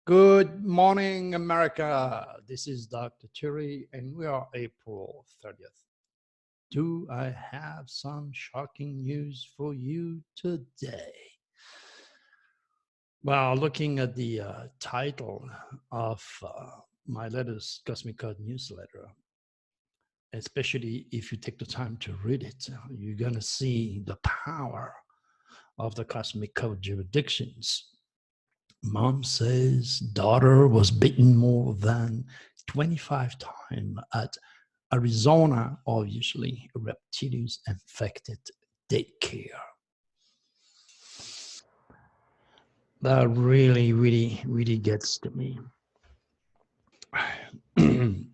Good morning, America. This is Dr. Terry, and we are April 30th. Do I have some shocking news for you today? Well, looking at the title of my latest Cosmic Code newsletter, especially if you take the time to read it, you're going to see the power of the Cosmic Code jurisdictions. Mom says daughter was bitten more than 25 times at Arizona, obviously, reptilius infected daycare. That really gets to me.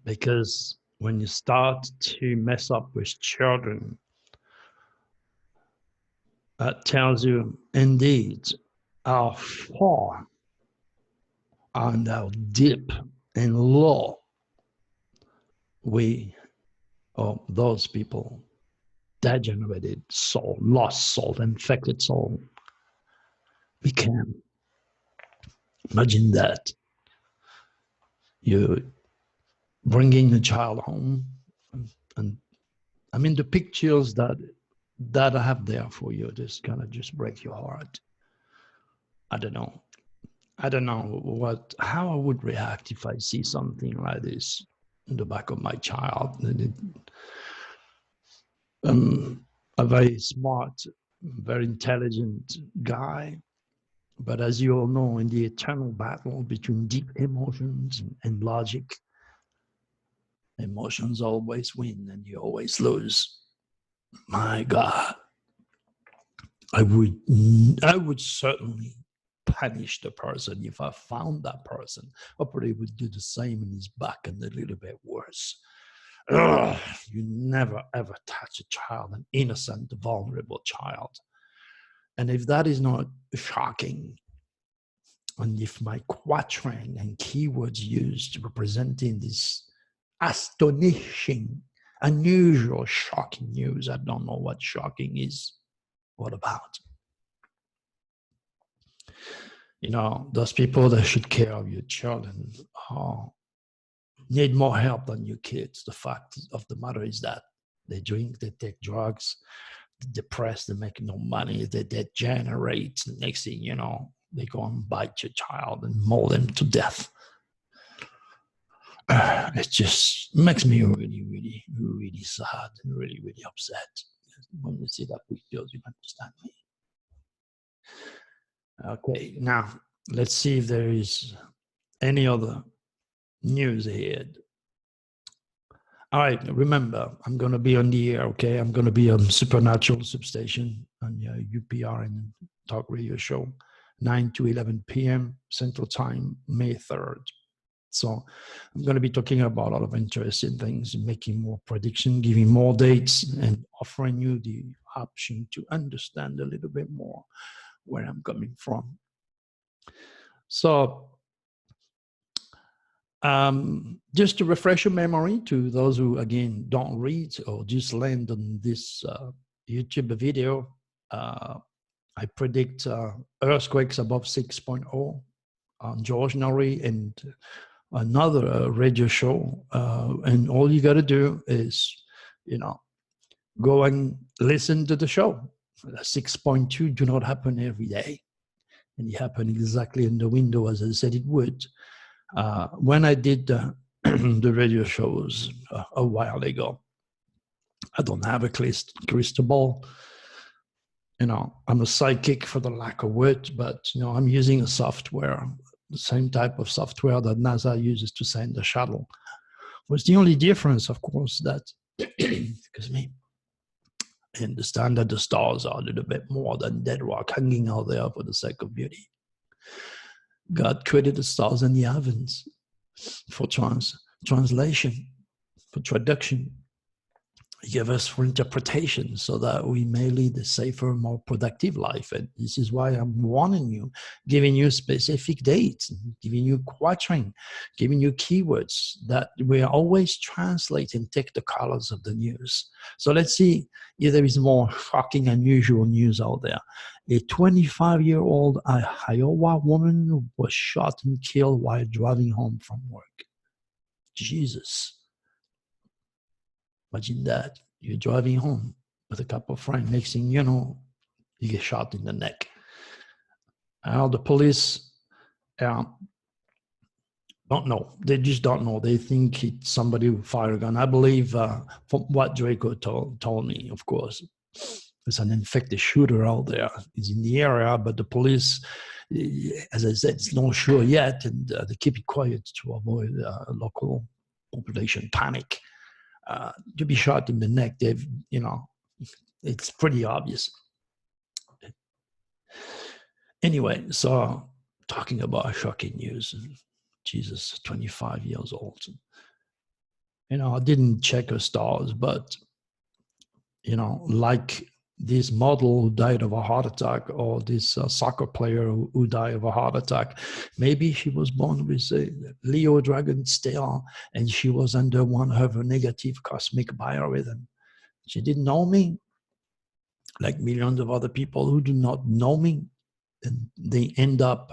Because when you start to mess up with children, that tells you indeed how far and how deep and low we, or those people, degenerated soul, lost soul, infected soul, became. Imagine that. You bringing a child home, and I mean the pictures that I have there for you just kind of just break your heart. I don't know how I would react if I see something like this in the back of my child. A very smart, very intelligent guy, but as you all know, in the eternal battle between deep emotions and logic, emotions always win and you always lose. My God, I would certainly punish the person if I found that person. I probably would do the same in his back and a little bit worse. Ugh, you never ever touch a child, an innocent, vulnerable child. And if that is not shocking, and if my quatrain and keywords used representing this astonishing, unusual, shocking news, I don't know what shocking is. What about? You know, those people that should care of your children need more help than your kids. The fact of the matter is that they drink, they take drugs, they're depressed, they make no money, they degenerate. The next thing you know, they go and bite your child and maul them to death. It just makes me really sad and really upset. When you see that pictures, you understand me. Okay, now let's see if there is any other news ahead. All right, remember, I'm going to be on the air, okay? I'm going to be on Supernatural Substation on UPR and Talk Radio Show, 9 to 11 p.m. Central Time, May 3rd. So I'm going to be talking about a lot of interesting things, making more predictions, giving more dates, and offering you the option to understand a little bit more where I'm coming from. So just to refresh your memory to those who, again, don't read or just land on this YouTube video, I predict earthquakes above 6.0 on George Norrie and another radio show. And all you got to do is, go and listen to the show. 6.2 do not happen every day. And it happened exactly in the window as I said it would. When I did the radio shows a while ago, I don't have a crystal ball. I'm a psychic for the lack of word, but I'm using a software, the same type of software that NASA uses to send the shuttle. Was the only difference, of course, that excuse me, I understand that the stars are a little bit more than dead rock hanging out there for the sake of beauty. God created the stars and the heavens for translation, for traduction. give us for interpretation so that we may lead a safer, more productive life. And this is why I'm warning you, giving you specific dates, giving you quatrain, giving you keywords that we always translate and take the colors of the news. So let's see if there is more shocking, unusual news out there. A 25-year-old Iowa woman was shot and killed while driving home from work. Jesus. Imagine that. You're driving home with a couple of friends. Next thing you know, you get shot in the neck. Now the police don't know. They just don't know. They think it's somebody who fired a gun. I believe, from what Draco told me, of course, there's an infected shooter out there. He's in the area, but the police, as I said, it's not sure yet, and they keep it quiet to avoid local population panic. To be shot in the neck, it's pretty obvious. Anyway, so talking about shocking news, Jesus, 25 years old. I didn't check her stars, but, like this model who died of a heart attack, or this soccer player who died of a heart attack, maybe she was born with a Leo dragon star, and she was under one of her negative cosmic biorhythm. She didn't know me, like millions of other people who do not know me, and they end up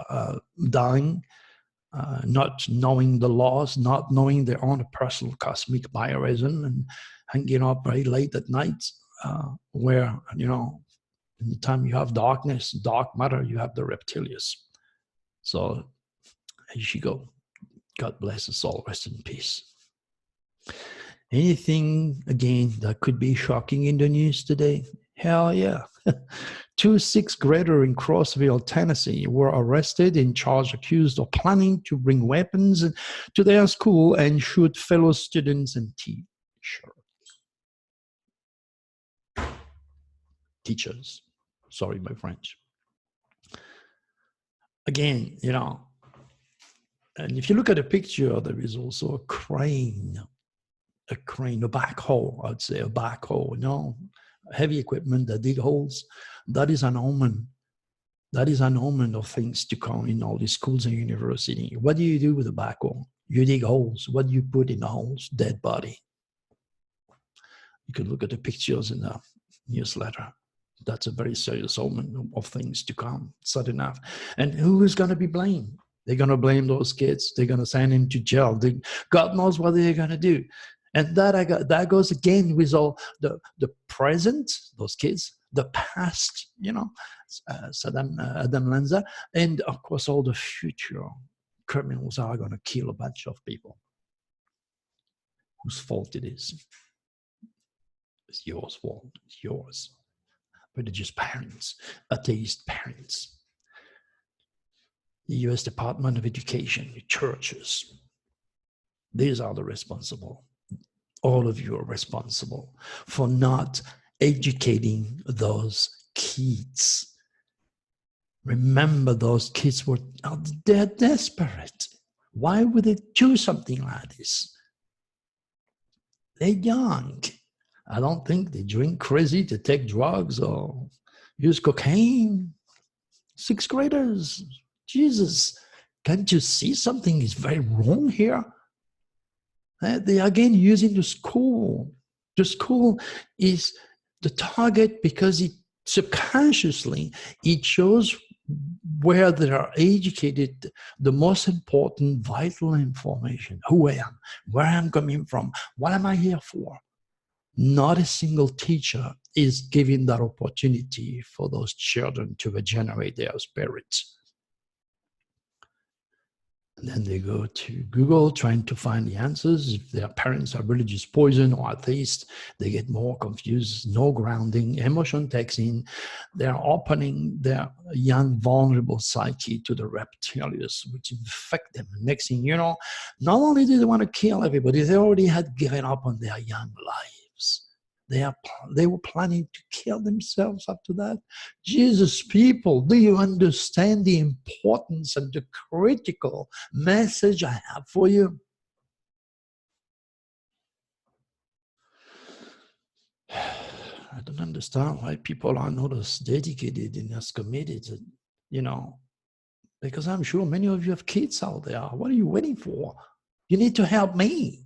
dying, not knowing the laws, not knowing their own personal cosmic biorhythm, and hanging up very late at night, where, in the time you have darkness, dark matter, you have the reptilius. So here you go. God bless us all. Rest in peace. Anything, again, that could be shocking in the news today? Hell yeah. 2 sixth graders in Crossville, Tennessee were arrested and charged, accused of planning to bring weapons to their school and shoot fellow students and teachers. Sorry, my French. Again, and if you look at a picture, there is also a crane, a backhoe, I'd say, a backhoe, heavy equipment that dig holes. That is an omen. That is an omen of things to come in all these schools and universities. What do you do with a backhoe? You dig holes. What do you put in the holes? Dead body. You can look at the pictures in the newsletter. That's a very serious omen of things to come, sudden enough. And who is going to be blamed? They're going to blame those kids. They're going to send them to jail. God knows what they're going to do. And that goes again with all the present, those kids, the past, Adam Lanza, and of course all the future criminals are going to kill a bunch of people. Whose fault it is? It's yours fault. It's yours. Religious parents, atheist parents, the U.S. Department of Education, the churches. These are the responsible. All of you are responsible for not educating those kids. Remember, those kids they're desperate. Why would they do something like this? They're young. I don't think they drink crazy to take drugs or use cocaine. 6th graders. Jesus, can't you see something is very wrong here? They are again using the school. The school is the target because it subconsciously, it shows where they are educated the most important vital information. Who I am, where I'm coming from, what am I here for? Not a single teacher is giving that opportunity for those children to regenerate their spirits. And then they go to Google trying to find the answers. If their parents are religious poison or atheist, they get more confused, no grounding, emotion taxing. They're opening their young, vulnerable psyche to the reptilius, which infect them. Next thing you know, not only do they want to kill everybody, they already had given up on their young lives. They were planning to kill themselves after that. Jesus, people, do you understand the importance and the critical message I have for you? I don't understand why people are not as dedicated and as committed, you know, because I'm sure many of you have kids out there. What are you waiting for? You need to help me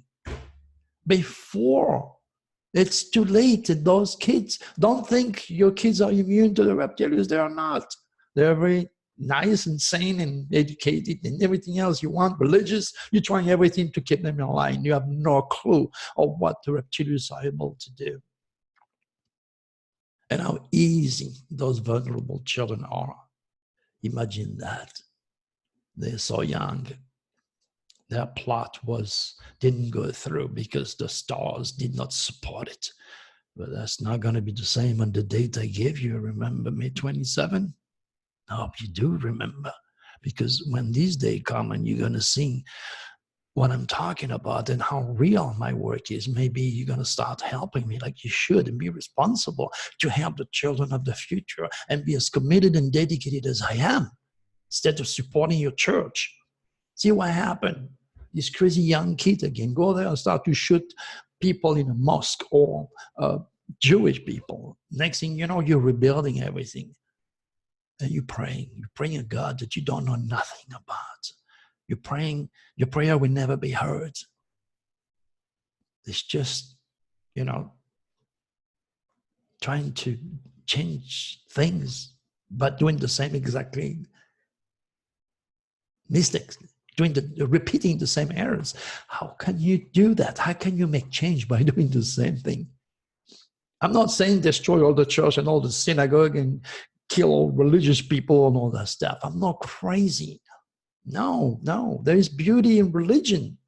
before it's too late. And those kids, don't think your kids are immune to the reptilians. They are not. They're very nice and sane and educated and everything else you want, religious. You're trying everything to keep them in line. You have no clue of what the reptilians are able to do and how easy those vulnerable children are. Imagine that. They're so young. Their plot didn't go through because the stars did not support it. But that's not going to be the same on the date I gave you. Remember May 27? I hope you do remember, because when this day comes and you're going to see what I'm talking about and how real my work is, maybe you're going to start helping me like you should and be responsible to help the children of the future and be as committed and dedicated as I am, instead of supporting your church. See what happened? This crazy young kid again, go there and start to shoot people in a mosque or Jewish people. Next thing you know, you're rebuilding everything. And you're praying to God that you don't know nothing about. You're praying, your prayer will never be heard. It's just, you know, trying to change things, but doing the same exactly mistakes, repeating the same errors. How can you do that? How can you make change by doing the same thing? I'm not saying destroy all the church and all the synagogue and kill all religious people and all that stuff. I'm not crazy. No, there is beauty in religion.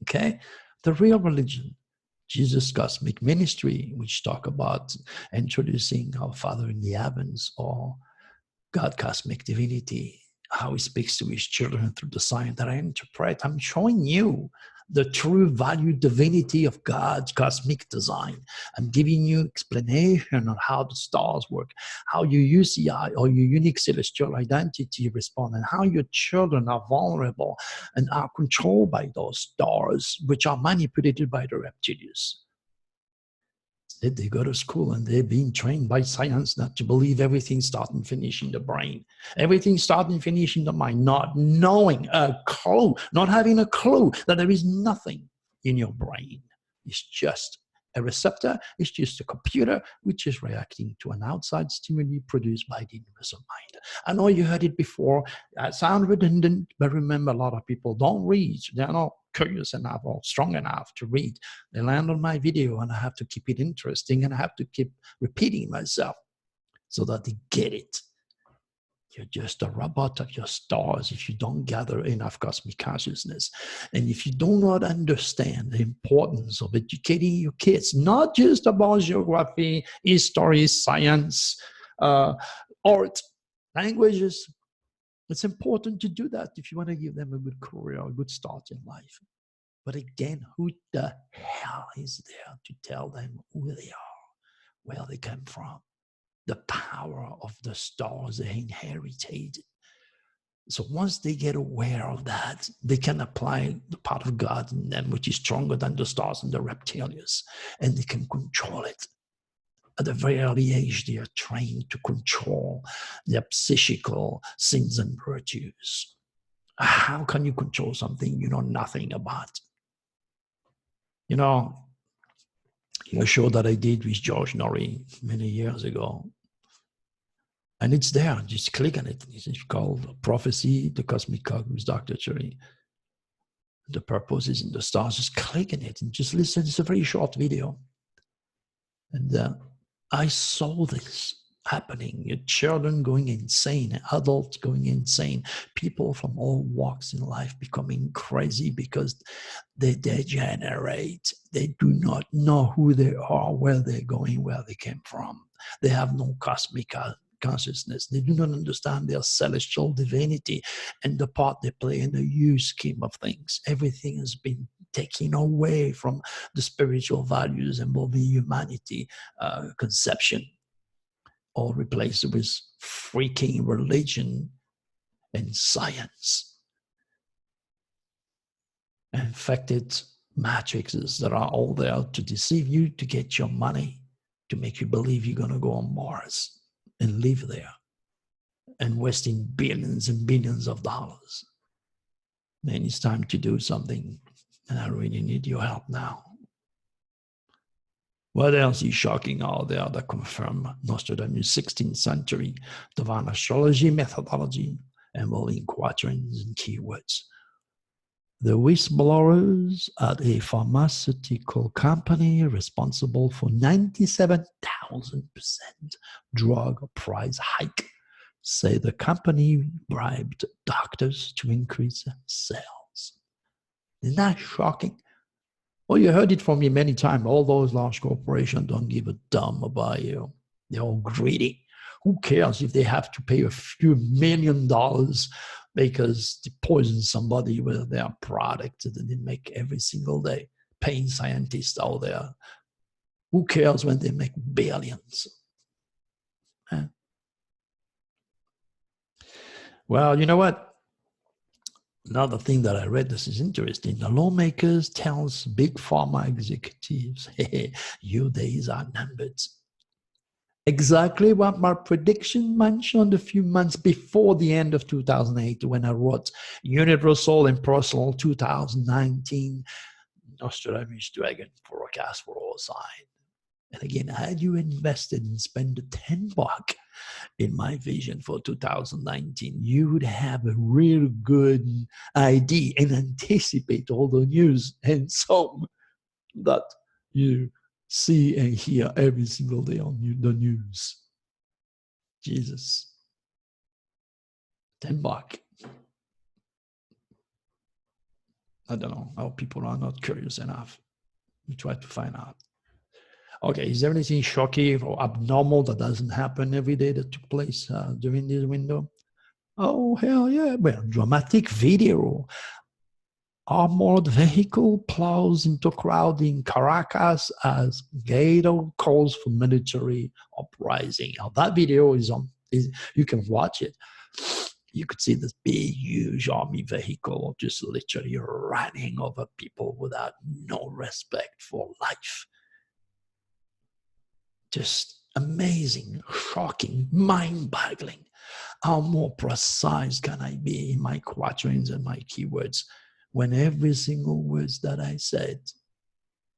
Okay? The real religion, Jesus' cosmic ministry, which talk about introducing our Father in the heavens, or God cosmic divinity, how he speaks to his children through the sign that I interpret. I'm showing you the true value divinity of God's cosmic design. I'm giving you explanation on how the stars work, how your UCI or your unique celestial identity respond, and how your children are vulnerable and are controlled by those stars, which are manipulated by the reptilians. They go to school and they're being trained by science not to believe everything start and finish in the brain. Everything start and finish in the mind, not knowing a clue, not having a clue that there is nothing in your brain. It's just a receptor. It's just a computer which is reacting to an outside stimuli produced by the universal mind. I know you heard it before. I sound redundant, but remember, a lot of people don't read. They're not curious enough or strong enough to read. They land on my video and I have to keep it interesting and I have to keep repeating myself so that they get it. You're just a robot of your stars if you don't gather enough cosmic consciousness. And if you do not understand the importance of educating your kids, not just about geography, history, science, art, languages, it's important to do that if you want to give them a good career, a good start in life. But again, who the hell is there to tell them who they are, where they come from, the power of the stars they inherited? So once they get aware of that, they can apply the part of God in them, which is stronger than the stars and the reptilians, and they can control it. At a very early age, they are trained to control their psychical sins and virtues. How can you control something you know nothing about? You know, a show that I did with George Norrie many years ago, and it's there. Just click on it. It's called Prophecy, the Cosmic Cog with Dr. Cherry. The purpose is in the stars. Just click on it and just listen. It's a very short video. And I saw this happening. Your children going insane, adults going insane, people from all walks in life becoming crazy because they degenerate. They do not know who they are, where they're going, where they came from. They have no cosmic consciousness. They do not understand their celestial divinity and the part they play in the huge scheme of things. Everything has been taken away from the spiritual values involving humanity conception, all replaced with freaking religion and science. Infected matrices that are all there to deceive you, to get your money, to make you believe you're going to go on Mars and live there and wasting billions and billions of dollars. Man, it's time to do something, and I really need your help now. What else is shocking out there that confirm Nostradamus' 16th century divine astrology methodology involving quatrains and keywords? The whistleblowers at a pharmaceutical company responsible for 97,000% drug price hike say the company bribed doctors to increase sales. Isn't that shocking? Well, you heard it from me many times. All those large corporations don't give a damn about you. They're all greedy. Who cares if they have to pay a few $1 million because they poison somebody with their product that they make every single day? Paying scientists out there. Who cares when they make billions? Huh? Well, you know what? Another thing that I read, this is interesting. The lawmakers tells big pharma executives, hey, your days are numbered. Exactly what my prediction mentioned a few months before the end of 2008 when I wrote Universal and Personal 2019 Nostradamus Dragon Forecast for All Signs. And again, had you invested and spent $10 in my vision for 2019, you would have a real good idea and anticipate all the news and so that you see and hear every single day on the news. Jesus. $10. I don't know how people are not curious enough. We try to find out. Okay, is there anything shocking or abnormal that doesn't happen every day that took place during this window? Oh, hell yeah. Well, dramatic video. Armored vehicle plows into crowd in Caracas as Guaido calls for military uprising. Now, that video you can watch it. You could see this big, huge army vehicle just literally running over people without no respect for life. Just amazing, shocking, mind-boggling. How more precise can I be in my quatrains and my keywords when every single word that I said,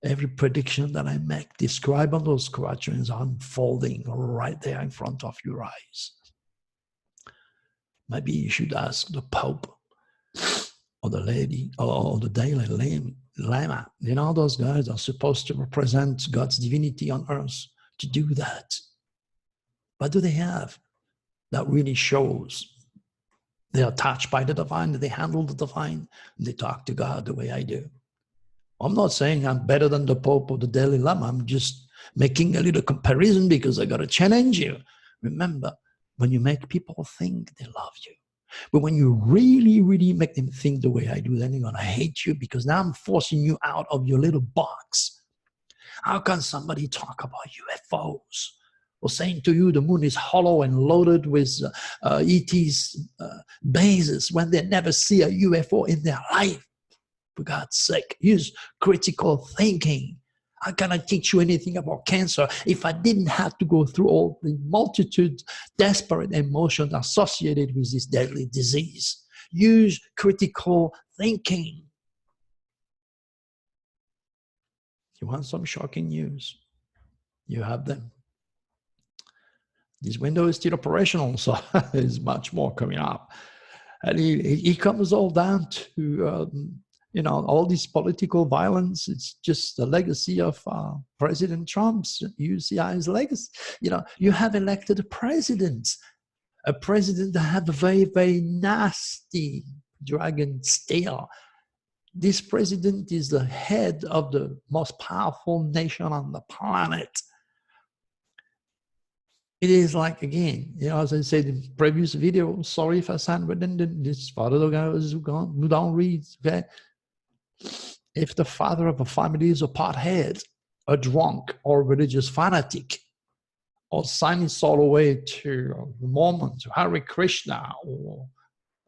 every prediction that I make, describe on those quatrains are unfolding right there in front of your eyes? Maybe you should ask the Pope or the lady or the Dalai Lama. You know, those guys are supposed to represent God's divinity on earth. To do that. What do they have that really shows they are touched by the divine, that they handle the divine, and they talk to God the way I do? I'm not saying I'm better than the Pope or the Dalai Lama. I'm just making a little comparison because I got to challenge you. Remember, when you make people think, they love you. But when you really, really make them think the way I do, then they're going to hate you because now I'm forcing you out of your little box. How can somebody talk about UFOs or saying to you the moon is hollow and loaded with ET's bases when they never see a UFO in their life? For God's sake, use critical thinking. How can I teach you anything about cancer if I didn't have to go through all the multitude, desperate emotions associated with this deadly disease? Use critical thinking. You want some shocking news? You have them. This window is still operational, so there's much more coming up. And it comes all down to, all this political violence. It's just the legacy of President Trump's UCI's legacy. You have elected a president that had a very, very nasty dragon stare. This president is the head of the most powerful nation on the planet. It is like, again, as I said in the previous video, sorry if I sound redundant, this father of guys who don't read, okay? If the father of a family is a pothead, a drunk, or a religious fanatic, or signing his soul away to the Mormons, to Hare Krishna, or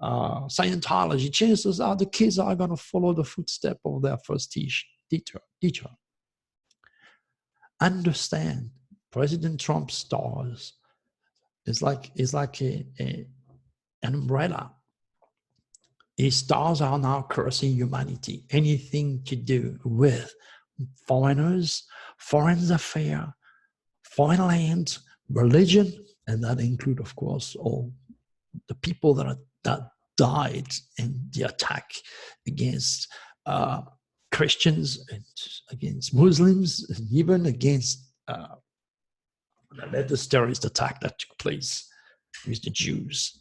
Scientology, chances are the kids are going to follow the footsteps of their first teacher. Understand President Trump's stars is like an umbrella. His stars are now cursing humanity. Anything to do with foreigners, foreign affairs, foreign land, religion, and that includes, of course, all the people that died in the attack against Christians and against Muslims, and even against the latest terrorist attack that took place with the Jews.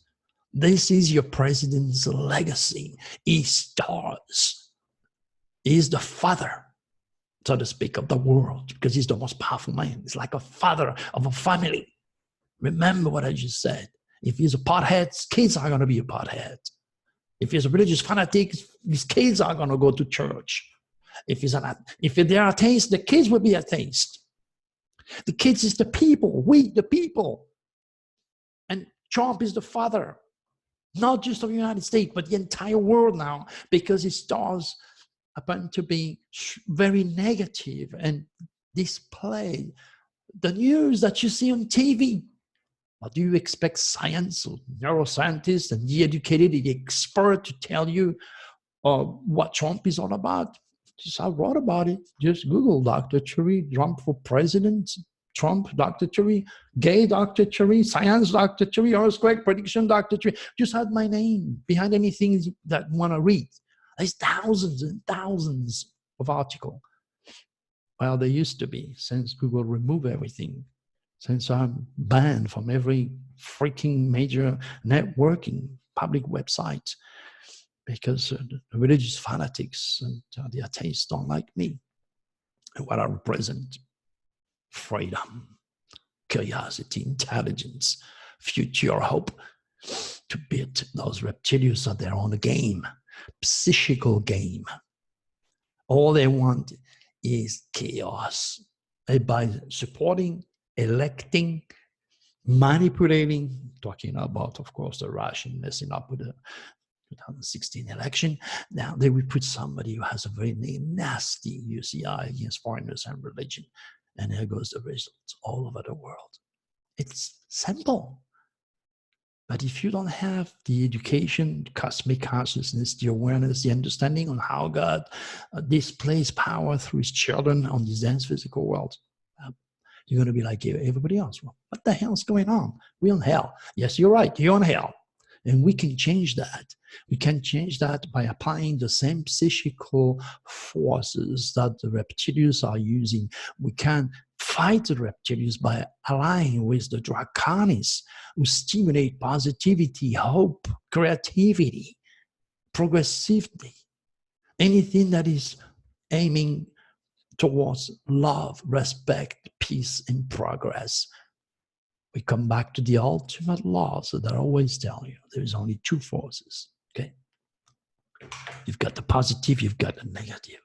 This is your president's legacy. He stars. He is the father, so to speak, of the world, because he's the most powerful man. He's like a father of a family. Remember what I just said. If he's a pothead, his kids are going to be a pothead. If he's a religious fanatic, his kids are going to go to church. If they're atheists, the kids will be atheists. The kids is the people, we the people. And Trump is the father, not just of the United States, but the entire world now, because his stars happen to be very negative and display the news that you see on TV. What do you expect science or neuroscientists and the educated, the expert to tell you what Trump is all about? Just I wrote about it. Just Google Dr. Cherry, Trump for president, Trump, Dr. Cherry, gay Dr. Cherry, science Dr. Cherry, earthquake prediction Dr. Cherry. Just add my name behind anything that you want to read. There's thousands and thousands of articles. Well, there used to be, since Google removed everything. Since I'm banned from every freaking major networking public website because the religious fanatics and the atheists don't like me and what I represent: freedom, curiosity, intelligence, future hope, to beat those reptilius at their own game, psychical game. All they want is chaos. And by supporting, electing, manipulating, talking about, of course, the Russian messing up with the 2016 election. Now they will put somebody who has a very nasty UCI against foreigners and religion. And there goes the results all over the world. It's simple. But if you don't have the education, the cosmic consciousness, the awareness, the understanding on how God displays power through his children on this dense physical world, you're going to be like everybody else. Well, what the hell is going on? We're on hell. Yes, you're right. You're on hell. And we can change that. We can change that by applying the same psychical forces that the reptilians are using. We can fight the reptilians by aligning with the draconis, who stimulate positivity, hope, creativity, progressivity, anything that is aiming towards love, respect, peace, and progress. We come back to the ultimate laws that I always tell you. There's only two forces, okay? You've got the positive, you've got the negative.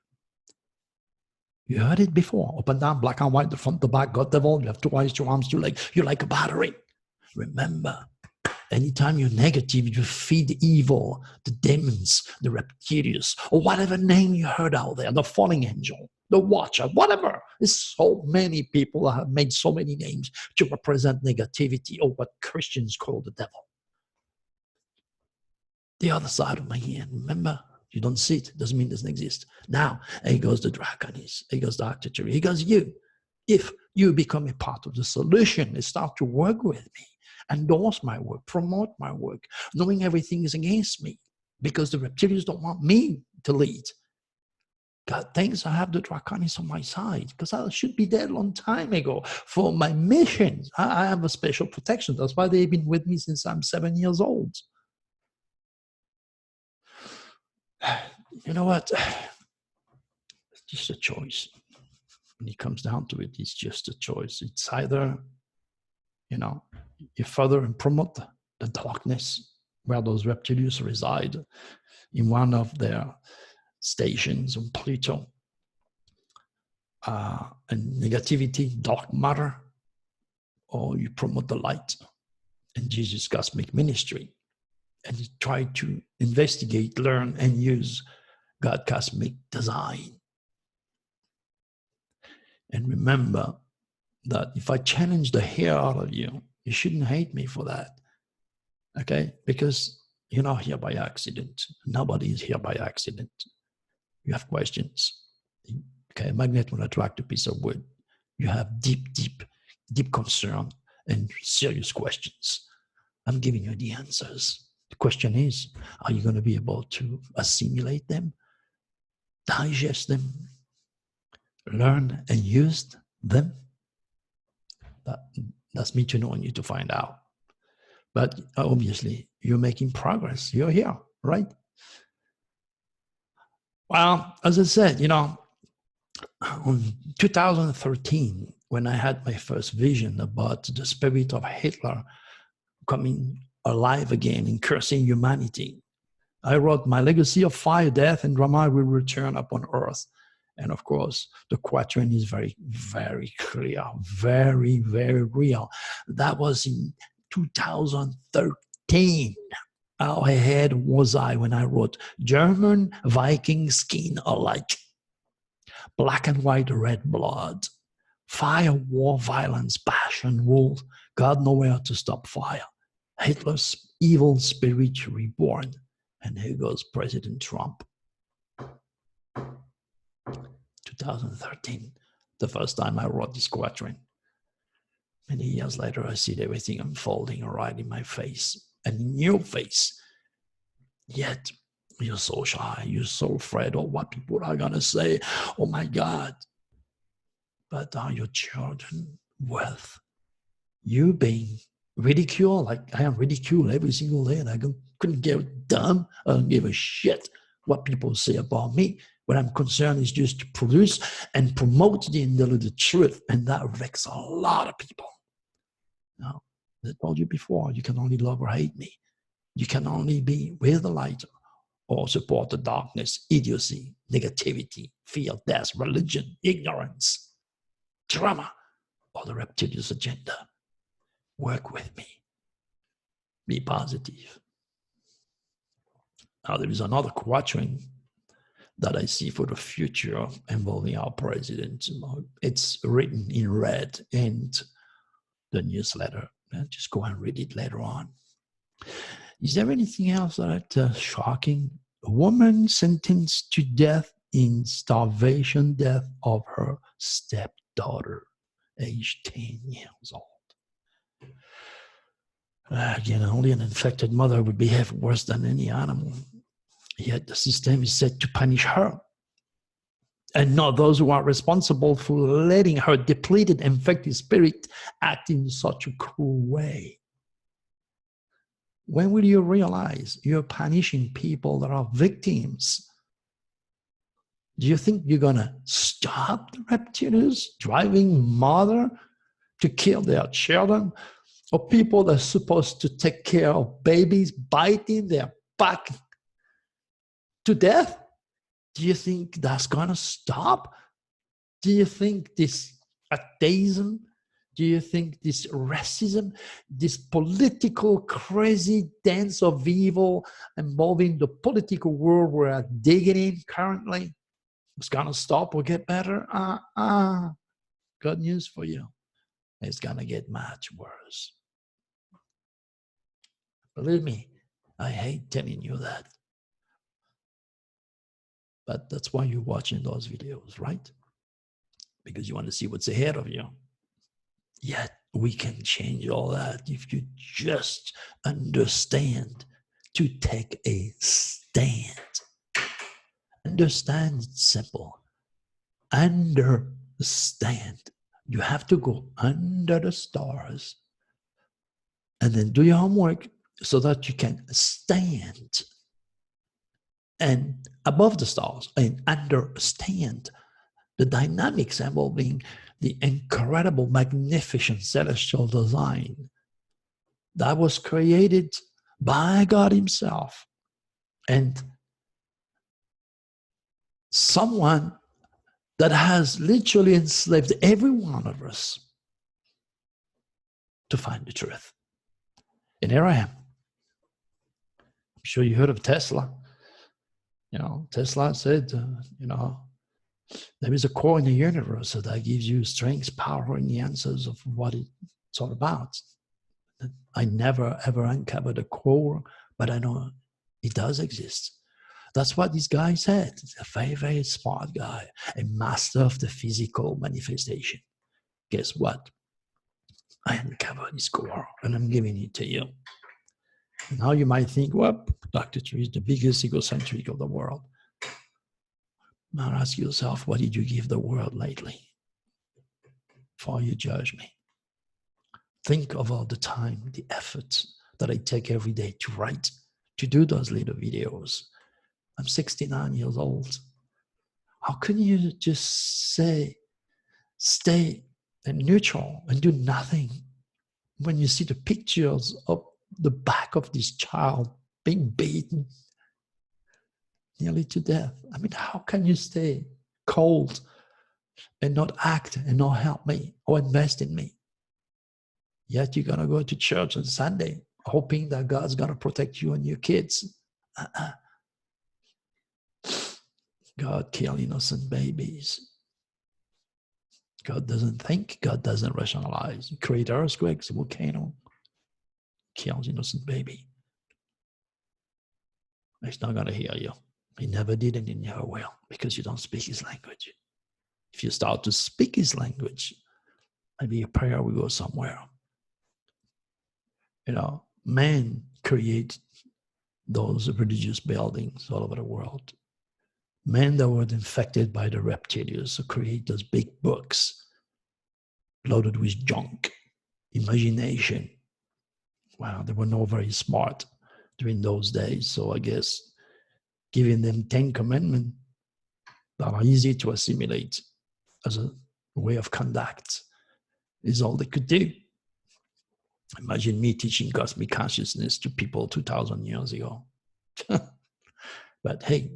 You heard it before. Up and down, black and white, the front, the back, God, devil. You have two eyes, two arms, two legs. You're like a battery. Remember, anytime you're negative, you feed evil, the demons, the reptilius, or whatever name you heard out there, the falling angel, the watcher, whatever. There's so many people that have made so many names to represent negativity, or what Christians call the devil. The other side of my hand, remember? You don't see it, doesn't mean it doesn't exist. Now, here goes the draconis, here goes Dr. Cherry, here goes you. If you become a part of the solution and start to work with me, endorse my work, promote my work, knowing everything is against me because the reptilians don't want me to lead. God thanks I have the draconis on my side, because I should be dead a long time ago for my mission. I have a special protection. That's why they've been with me since I'm 7 years old. You know what? It's just a choice. When it comes down to it, it's just a choice. It's either, you know, you further and promote the darkness where those reptilians reside in one of their stations on Pluto, and negativity, dark matter, or you promote the light and Jesus Cosmic Ministry, and you try to investigate, learn, and use God Cosmic Design. And remember, that if I challenge the hair out of you, you shouldn't hate me for that. Okay? Because you're not here by accident. Nobody is here by accident. You have questions. Okay, a magnet will attract a piece of wood. You have deep concern and serious questions. I'm giving you the answers. The question is, are you going to be able to assimilate them, digest them, learn and use them? That's me to know and you to find out. But obviously, you're making progress. You're here, right? Well, as I said, in 2013, when I had my first vision about the spirit of Hitler coming alive again and cursing humanity, I wrote, "My legacy of fire, death, and drama will return upon earth." And of course, the quatrain is very, very clear, very, very real. That was in 2013. How ahead was I when I wrote German Viking skin alike, black and white red blood, fire, war, violence, passion, war, God nowhere to stop fire. Hitler's evil spirit reborn. And here goes President Trump. 2013, the first time I wrote this quatrain. Many years later, I see everything unfolding right in my face and in your face. Yet, you're so shy, you're so afraid of what people are going to say. Oh my God. But are your children worth you being ridiculed? Like I am ridiculed every single day and I couldn't give dumb. I don't give a shit what people say about me. What I'm concerned is just to produce and promote the undiluted truth. And that affects a lot of people. Now, as I told you before, you can only love or hate me. You can only be with the light or support the darkness, idiocy, negativity, fear, death, religion, ignorance, drama, or the reptilius agenda. Work with me. Be positive. Now, there is another quatrain that I see for the future involving our president. It's written in red in the newsletter. Just go and read it later on. Is there anything else that's shocking? A woman sentenced to death in starvation death of her stepdaughter, aged 10 years old. Again, only an infected mother would behave worse than any animal. Yet the system is set to punish her and not those who are responsible for letting her depleted, infected spirit act in such a cruel way. When will you realize you're punishing people that are victims? Do you think you're going to stop the reptilians driving mother to kill their children? Or people that are supposed to take care of babies biting their back to death? Do you think that's going to stop? Do you think this atheism, do you think this racism, this political crazy dance of evil involving the political world we're digging in currently, is going to stop or get better? Good news for you. It's going to get much worse. Believe me, I hate telling you that. But that's why you're watching those videos, right? Because you want to see what's ahead of you. Yet we can change all that if you just understand to take a stand. Understand it's simple. Understand. You have to go under the stars and then do your homework so that you can stand and above the stars and understand the dynamics involving the incredible, magnificent celestial design that was created by God himself. And someone that has literally enslaved every one of us to find the truth. And here I am. I'm sure you heard of Tesla. Tesla said, There is a core in the universe that gives you strength, power, and the answers of what it's all about. I never ever uncovered a core, but I know it does exist. That's what this guy said. He's a very, very smart guy, a master of the physical manifestation. Guess what? I uncovered this core and I'm giving it to you. Now you might think, well, Dr. Tree is the biggest egocentric of the world. Now ask yourself, what did you give the world lately before you judge me? Think of all the time, the effort that I take every day to write, to do those little videos. I'm 69 years old. How can you just say, stay neutral and do nothing when you see the pictures of the back of this child being beaten nearly to death? I mean, how can you stay cold and not act and not help me or invest in me? Yet you're going to go to church on Sunday hoping that God's going to protect you and your kids. God kills innocent babies. God doesn't think. God doesn't rationalize. He creates earthquakes, volcano, kills innocent baby. He's not going to hear you. He never did and he never will, because you don't speak his language. If you start to speak his language, maybe your prayer will go somewhere. You know, man created those religious buildings all over the world. Men that were infected by the reptilius who create those big books loaded with junk, imagination. Wow, they were not very smart during those days. So I guess giving them 10 commandments that are easy to assimilate as a way of conduct is all they could do. Imagine me teaching cosmic consciousness to people 2,000 years ago. But hey,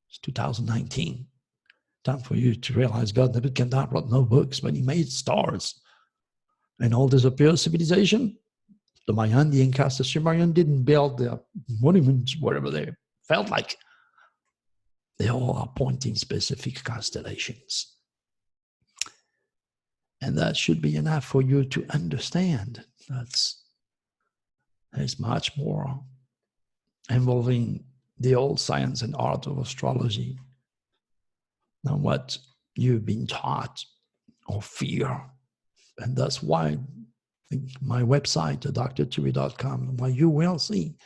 it's 2019. Time for you to realize God never came down, wrote no books, but he made stars. And all this pure civilization, the Mayan, the Incas, the Sumerian didn't build their monuments wherever they felt like. They all are pointing specific constellations. And that should be enough for you to understand that there's much more involving the old science and art of astrology than what you've been taught or fear. And that's why my website, drturi.com, where you will see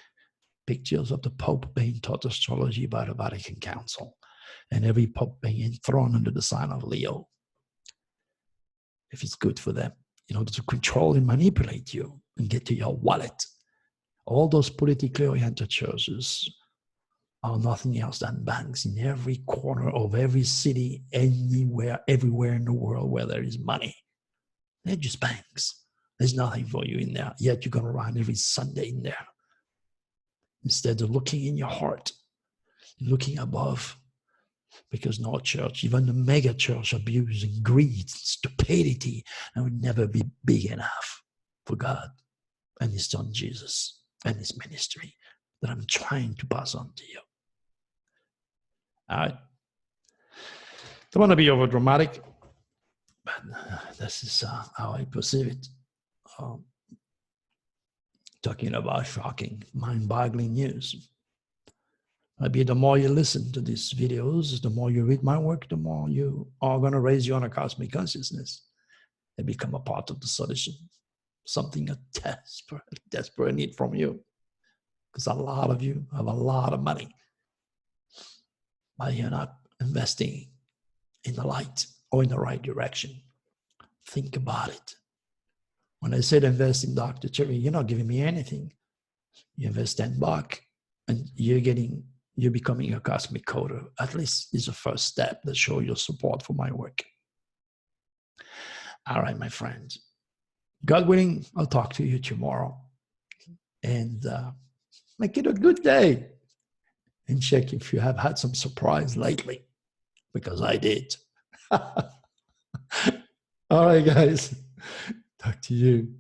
pictures of the Pope being taught astrology by the Vatican Council, and every Pope being enthroned under the sign of Leo, if it's good for them, in order to control and manipulate you and get to your wallet. All those politically oriented churches are nothing else than banks in every corner of every city, anywhere, everywhere in the world where there is money. They're just banks. There's nothing for you in there, yet you're going to run every Sunday in there. Instead of looking in your heart, looking above, because no church, even the mega church, abusing greed, stupidity, and would never be big enough for God and his son Jesus and his ministry that I'm trying to pass on to you. I don't want to be over dramatic, but this is how I perceive it. Talking about shocking, mind-boggling news. Maybe the more you listen to these videos, the more you read my work, the more you are going to raise your own cosmic consciousness and become a part of the solution. Something a desperate need from you. Because a lot of you have a lot of money, but you're not investing in the light or in the right direction. Think about it. When I said invest in Dr. Cherry, you're not giving me anything. You invest $10 and you're becoming a cosmic coder. At least it's a first step that shows your support for my work. All right, my friends. God willing, I'll talk to you tomorrow. And make it a good day. And check if you have had some surprise lately, because I did. All right, guys. Talk to you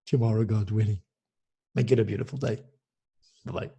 tomorrow, God willing. Make it a beautiful day. Bye-bye.